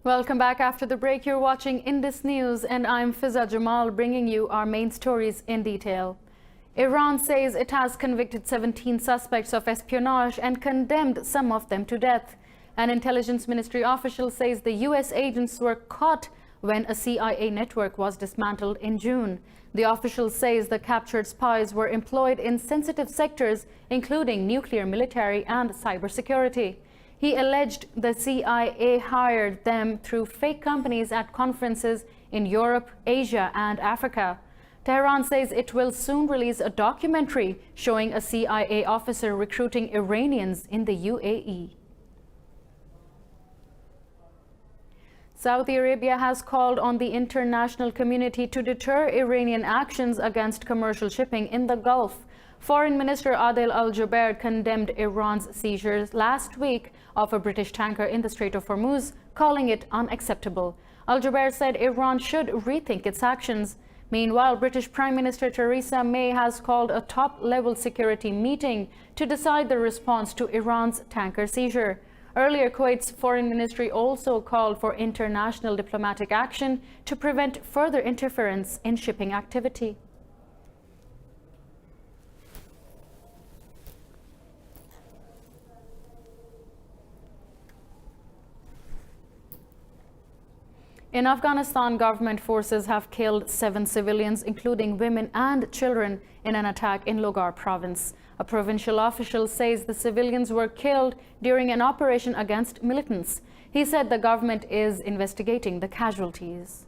Welcome back after the break. You're watching Indus News and I'm Fiza Jamal bringing you our main stories in detail. Iran says it has convicted 17 suspects of espionage and condemned some of them to death. An intelligence ministry official says the US agents were caught when a CIA network was dismantled in June. The official says the captured spies were employed in sensitive sectors, including nuclear, military, and cybersecurity. He alleged the CIA hired them through fake companies at conferences in Europe, Asia, and Africa. Tehran says it will soon release a documentary showing a CIA officer recruiting Iranians in the UAE. Saudi Arabia has called on the international community to deter Iranian actions against commercial shipping in the Gulf. Foreign Minister Adel Al-Jubeir condemned Iran's seizures last week of a British tanker in the Strait of Hormuz, calling it unacceptable. Al-Jubeir said Iran should rethink its actions. Meanwhile, British Prime Minister Theresa May has called a top-level security meeting to decide the response to Iran's tanker seizure. Earlier, Kuwait's foreign ministry also called for international diplomatic action to prevent further interference in shipping activity. In Afghanistan, government forces have killed 7 civilians, including women and children, in an attack in Logar province. A provincial official says the civilians were killed during an operation against militants. He said the government is investigating the casualties.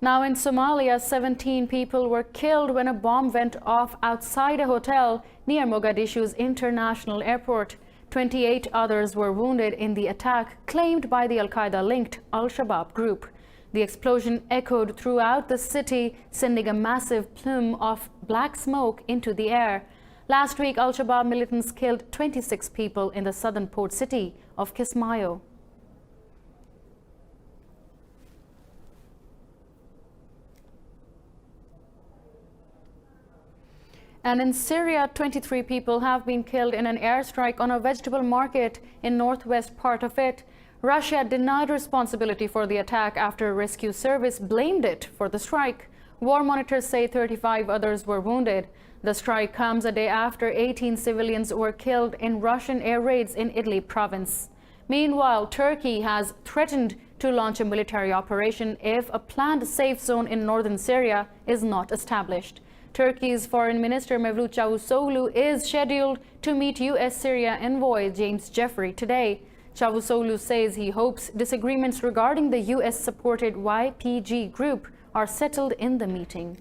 Now in Somalia, 17 people were killed when a bomb went off outside a hotel near Mogadishu's international airport. 28 others were wounded in the attack claimed by the Al-Qaeda-linked Al-Shabaab group. The explosion echoed throughout the city, sending a massive plume of black smoke into the air. Last week, Al-Shabaab militants killed 26 people in the southern port city of Kismayo. And in Syria, 23 people have been killed in an airstrike on a vegetable market in northwest part of it. Russia denied responsibility for the attack after a rescue service blamed it for the strike. War monitors say 35 others were wounded. The strike comes a day after 18 civilians were killed in Russian air raids in Idlib province. Meanwhile, Turkey has threatened to launch a military operation if a planned safe zone in northern Syria is not established. Turkey's Foreign Minister Mevlut Çavuşoğlu is scheduled to meet U.S.-Syria envoy James Jeffrey today. Çavuşoğlu says he hopes disagreements regarding the U.S.-supported YPG group are settled in the meeting.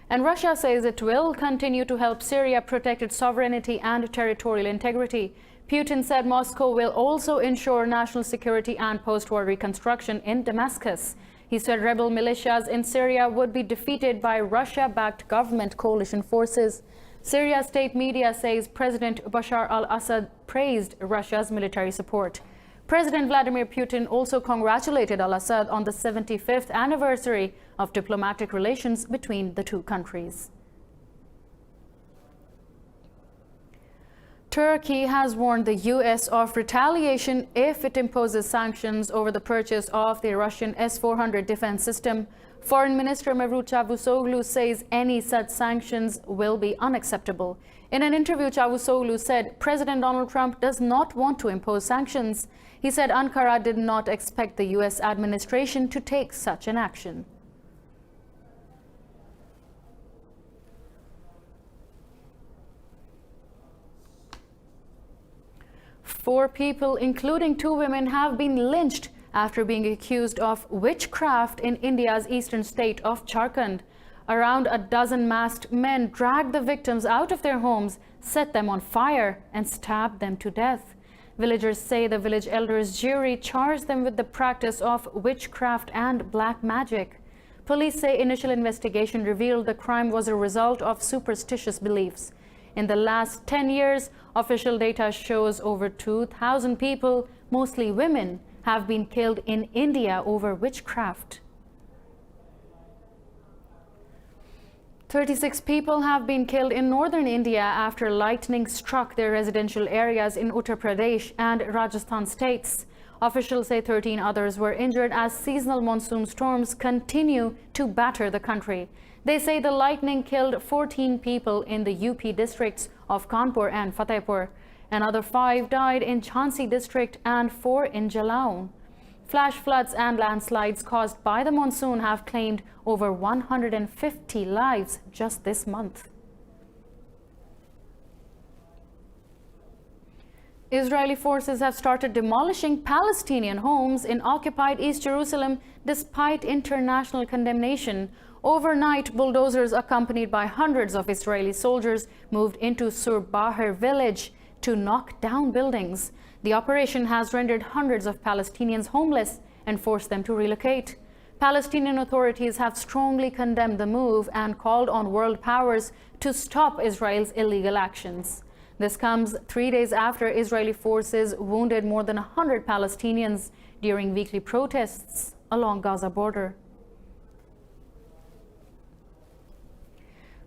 And Russia says it will continue to help Syria protect its sovereignty and territorial integrity. Putin said Moscow will also ensure national security and post-war reconstruction in Damascus. He said rebel militias in Syria would be defeated by Russia-backed government coalition forces. Syria state media says President Bashar al-Assad praised Russia's military support. President Vladimir Putin also congratulated al-Assad on the 75th anniversary of diplomatic relations between the two countries. Turkey has warned the U.S. of retaliation if it imposes sanctions over the purchase of the Russian S-400 defense system. Foreign Minister Mevlut Çavuşoğlu says any such sanctions will be unacceptable. In an interview, Çavuşoğlu said President Donald Trump does not want to impose sanctions. He said Ankara did not expect the U.S. administration to take such an action. Four people, including 2 women, have been lynched after being accused of witchcraft in India's eastern state of Jharkhand. Around a dozen masked men dragged the victims out of their homes, set them on fire, and stabbed them to death. Villagers say the village elders' jury charged them with the practice of witchcraft and black magic. Police say initial investigation revealed the crime was a result of superstitious beliefs. In the last 10 years, official data shows over 2,000 people, mostly women, have been killed in India over witchcraft. 36 people have been killed in northern India after lightning struck their residential areas in Uttar Pradesh and Rajasthan states. Officials say 13 others were injured as seasonal monsoon storms continue to batter the country. They say the lightning killed 14 people in the UP districts of Kanpur and Fatehpur. Another 5 died in Jhansi district and 4 in Jalaun. Flash floods and landslides caused by the monsoon have claimed over 150 lives just this month. Israeli forces have started demolishing Palestinian homes in occupied East Jerusalem despite international condemnation. Overnight, bulldozers accompanied by hundreds of Israeli soldiers moved into Sur Baher village to knock down buildings. The operation has rendered hundreds of Palestinians homeless and forced them to relocate. Palestinian authorities have strongly condemned the move and called on world powers to stop Israel's illegal actions. This comes 3 days after Israeli forces wounded more than 100 Palestinians during weekly protests along Gaza border.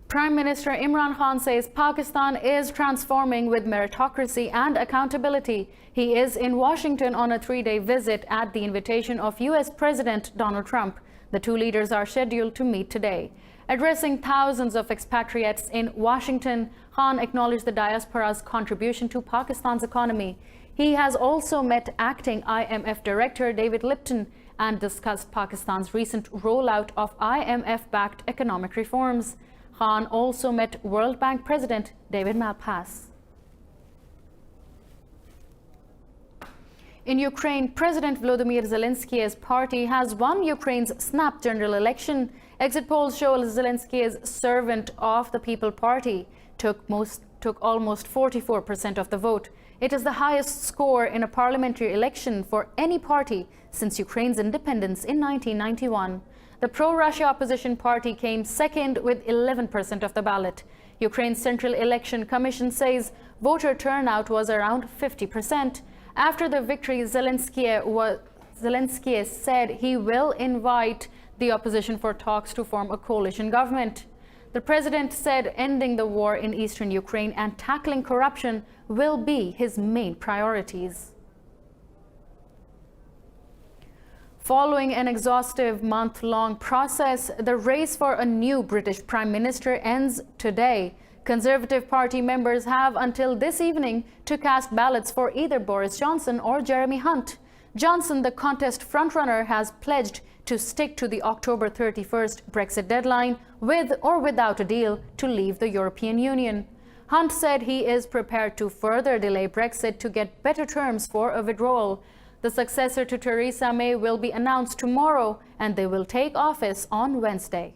Prime Minister Imran Khan says Pakistan is transforming with meritocracy and accountability. He is in Washington on a 3-day visit at the invitation of U.S. President Donald Trump. The two leaders are scheduled to meet today. Addressing thousands of expatriates in Washington, Khan acknowledged the diaspora's contribution to Pakistan's economy. He has also met acting IMF Director David Lipton and discussed Pakistan's recent rollout of IMF-backed economic reforms. Khan also met World Bank President David Malpass. In Ukraine, President Volodymyr Zelensky's party has won Ukraine's snap general election. Exit polls show Zelensky's Servant of the People party took almost 44% of the vote. It is the highest score in a parliamentary election for any party since Ukraine's independence in 1991. The pro-Russia opposition party came second with 11% of the ballot. Ukraine's Central Election Commission says voter turnout was around 50%. After the victory, Zelensky said he will invite the opposition for talks to form a coalition government. The president said ending the war in eastern Ukraine and tackling corruption will be his main priorities. Following an exhaustive month-long process, the race for a new British Prime Minister ends today. Conservative Party members have until this evening to cast ballots for either Boris Johnson or Jeremy Hunt. Johnson, the contest frontrunner, has pledged to stick to the October 31st Brexit deadline with or without a deal to leave the European Union. Hunt said he is prepared to further delay Brexit to get better terms for a withdrawal. The successor to Theresa May will be announced tomorrow and they will take office on Wednesday.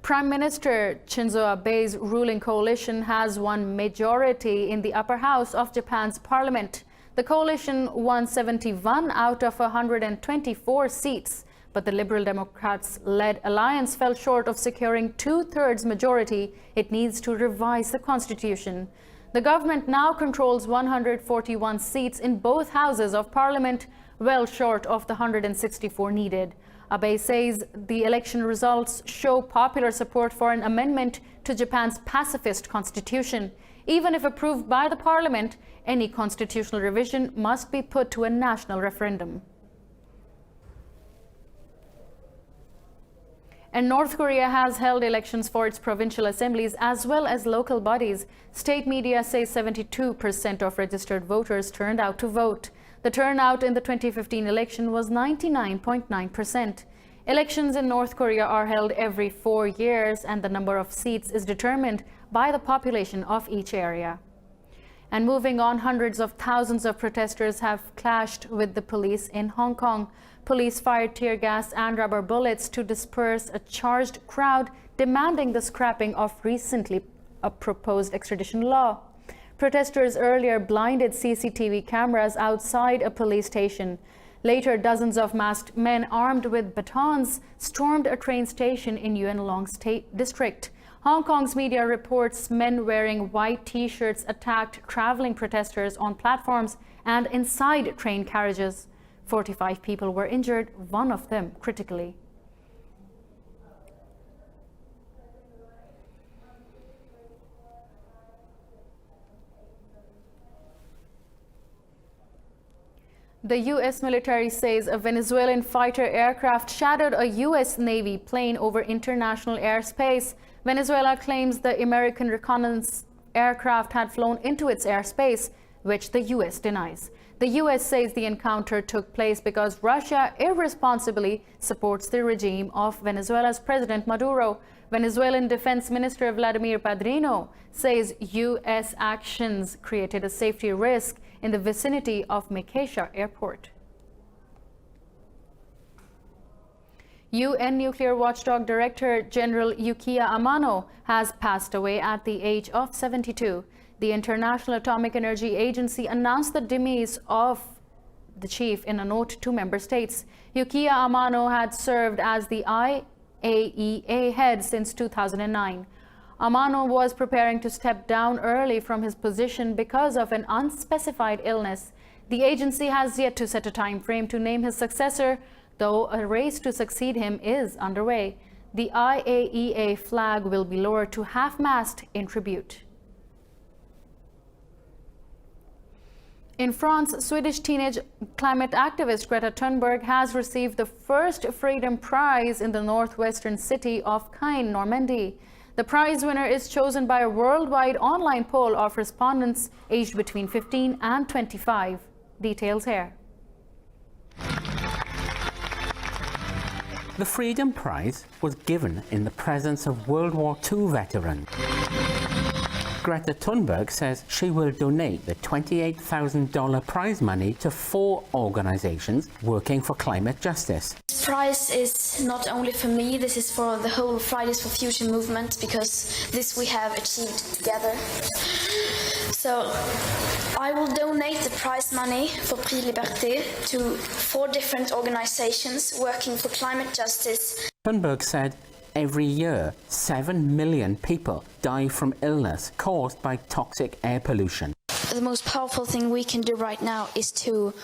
Prime Minister Shinzo Abe's ruling coalition has won majority in the upper house of Japan's parliament. The coalition won 71 out of 124 seats, but the Liberal Democrats-led alliance fell short of securing 2/3 majority it needs to revise the constitution. The government now controls 141 seats in both houses of parliament, well short of the 164 needed. Abe says the election results show popular support for an amendment to Japan's pacifist constitution. Even if approved by the parliament, any constitutional revision must be put to a national referendum. And North Korea has held elections for its provincial assemblies as well as local bodies. State media say 72% of registered voters turned out to vote. The turnout in the 2015 election was 99.9%. Elections in North Korea are held every 4 years, and the number of seats is determined by the population of each area. And moving on, hundreds of thousands of protesters have clashed with the police in Hong Kong. Police fired tear gas and rubber bullets to disperse a charged crowd demanding the scrapping of recently proposed extradition law. Protesters earlier blinded CCTV cameras outside a police station. Later, dozens of masked men armed with batons stormed a train station in Yuen Long State District. Hong Kong's media reports men wearing white T-shirts attacked traveling protesters on platforms and inside train carriages. 45 people were injured, one of them critically. The U.S. military says a Venezuelan fighter aircraft shattered a U.S. Navy plane over international airspace. Venezuela claims the American reconnaissance aircraft had flown into its airspace, which the U.S. denies. The U.S. says the encounter took place because Russia irresponsibly supports the regime of Venezuela's President Maduro. Venezuelan Defense Minister Vladimir Padrino says U.S. actions created a safety risk in the vicinity of Mekesha Airport. UN Nuclear Watchdog Director General Yukiya Amano has passed away at the age of 72. The International Atomic Energy Agency announced the demise of the chief in a note to member states. Yukiya Amano had served as the IAEA head since 2009. Amano was preparing to step down early from his position because of an unspecified illness. The agency has yet to set a time frame to name his successor, though a race to succeed him is underway. The IAEA flag will be lowered to half-mast in tribute. In France, Swedish teenage climate activist Greta Thunberg has received the first Freedom Prize in the northwestern city of Caen, Normandy. The prize winner is chosen by a worldwide online poll of respondents aged between 15 and 25. Details here. The Freedom Prize was given in the presence of World War II veteran. Greta Thunberg says she will donate the $28,000 prize money to 4 organizations working for climate justice. This prize is not only for me, this is for the whole Fridays for Future movement, because this we have achieved together. So I will donate the prize money for Prix Liberté to 4 different organizations working for climate justice. Thunberg said every year 7 million people die from illness caused by toxic air pollution. The most powerful thing we can do right now is to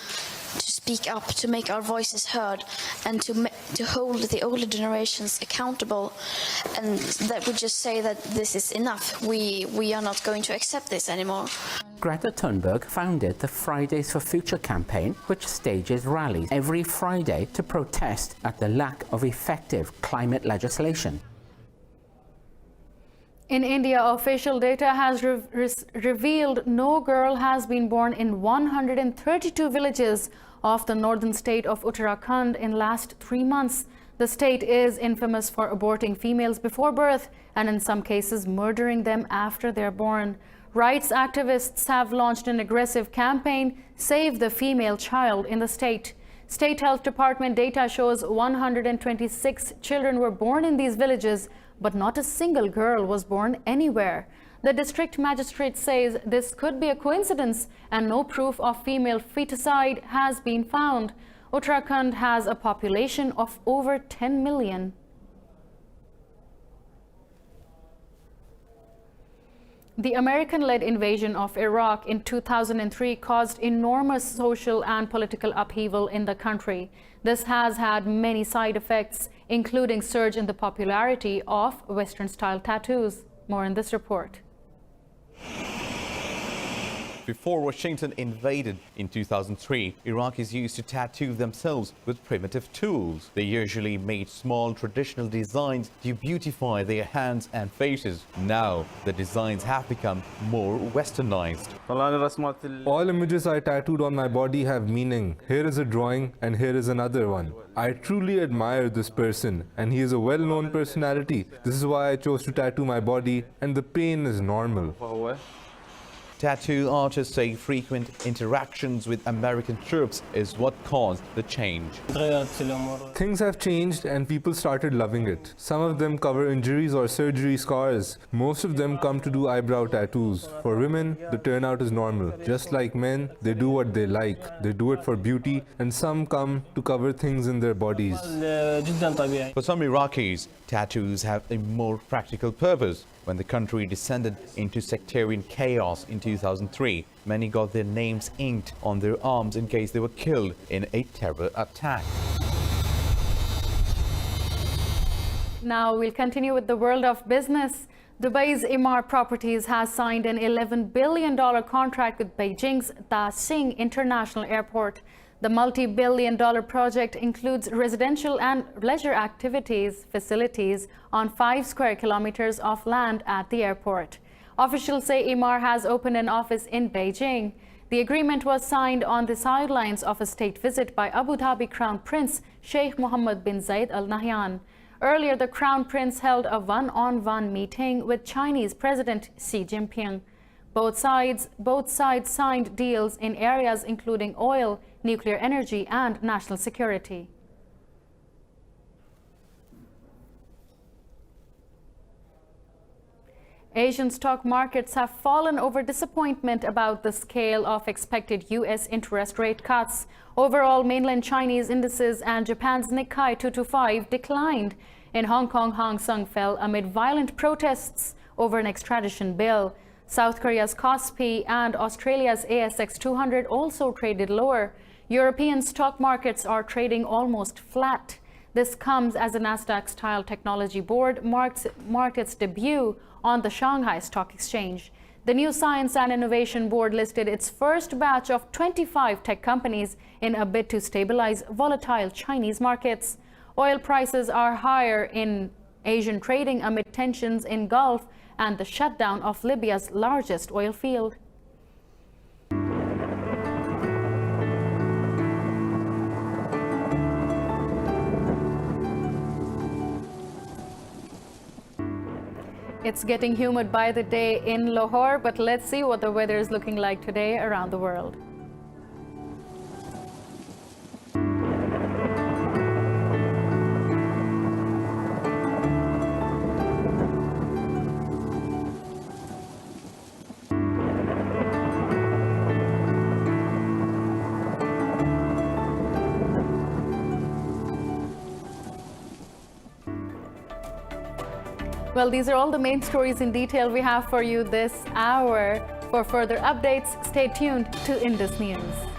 speak up, to make our voices heard, and to hold the older generations accountable, and that would just say that this is enough. We are not going to accept this anymore. Greta Thunberg founded the Fridays for Future campaign, which stages rallies every Friday to protest at the lack of effective climate legislation. In India, official data has revealed no girl has been born in 132 villages of the northern state of Uttarakhand in last 3 months. The state is infamous for aborting females before birth and in some cases murdering them after they're born. Rights activists have launched an aggressive campaign, Save the Female Child, in the state. State Health Department data shows 126 children were born in these villages, but not a single girl was born anywhere. The district magistrate says this could be a coincidence and no proof of female feticide has been found. Uttarakhand has a population of over 10 million. The American-led invasion of Iraq in 2003 caused enormous social and political upheaval in the country. This has had many side effects, including surge in the popularity of Western-style tattoos. More in this report. Before Washington invaded in 2003, Iraqis used to tattoo themselves with primitive tools. They usually made small traditional designs to beautify their hands and faces. Now, the designs have become more westernized. All images I tattooed on my body have meaning. Here is a drawing and here is another one. I truly admire this person and he is a well-known personality. This is why I chose to tattoo my body, and the pain is normal. Tattoo artists say frequent interactions with American troops is what caused the change. Things have changed and people started loving it. Some of them cover injuries or surgery scars. Most of them come to do eyebrow tattoos. For women, the turnout is normal. Just like men, they do what they like. They do it for beauty, and some come to cover things in their bodies. For some Iraqis, tattoos have a more practical purpose. When the country descended into sectarian chaos in 2003, many got their names inked on their arms in case they were killed in a terror attack. Now we'll continue with the world of business. Dubai's Emaar Properties has signed an $11 billion contract with Beijing's Da Sing International Airport. The multi-billion-dollar project includes residential and leisure activities facilities on 5 square kilometers of land at the airport. Officials say Emaar has opened an office in Beijing. The agreement was signed on the sidelines of a state visit by Abu Dhabi Crown Prince Sheikh Mohammed bin Zayed Al Nahyan. Earlier, the Crown Prince held a one-on-one meeting with Chinese President Xi Jinping. Both sides signed deals in areas including oil, nuclear energy, and national security. Asian stock markets have fallen over disappointment about the scale of expected U.S. interest rate cuts. Overall, mainland Chinese indices and Japan's Nikkei 225 declined. In Hong Kong, Hang Seng fell amid violent protests over an extradition bill. South Korea's Kospi and Australia's ASX 200 also traded lower. European stock markets are trading almost flat. This comes as the Nasdaq-style technology board marked its debut on the Shanghai Stock Exchange. The new Science and Innovation Board listed its first batch of 25 tech companies in a bid to stabilize volatile Chinese markets. Oil prices are higher in Asian trading amid tensions in Gulf and the shutdown of Libya's largest oil field. It's getting humid by the day in Lahore, but let's see what the weather is looking like today around the world. Well, these are all the main stories in detail we have for you this hour. For further updates, stay tuned to Indus News.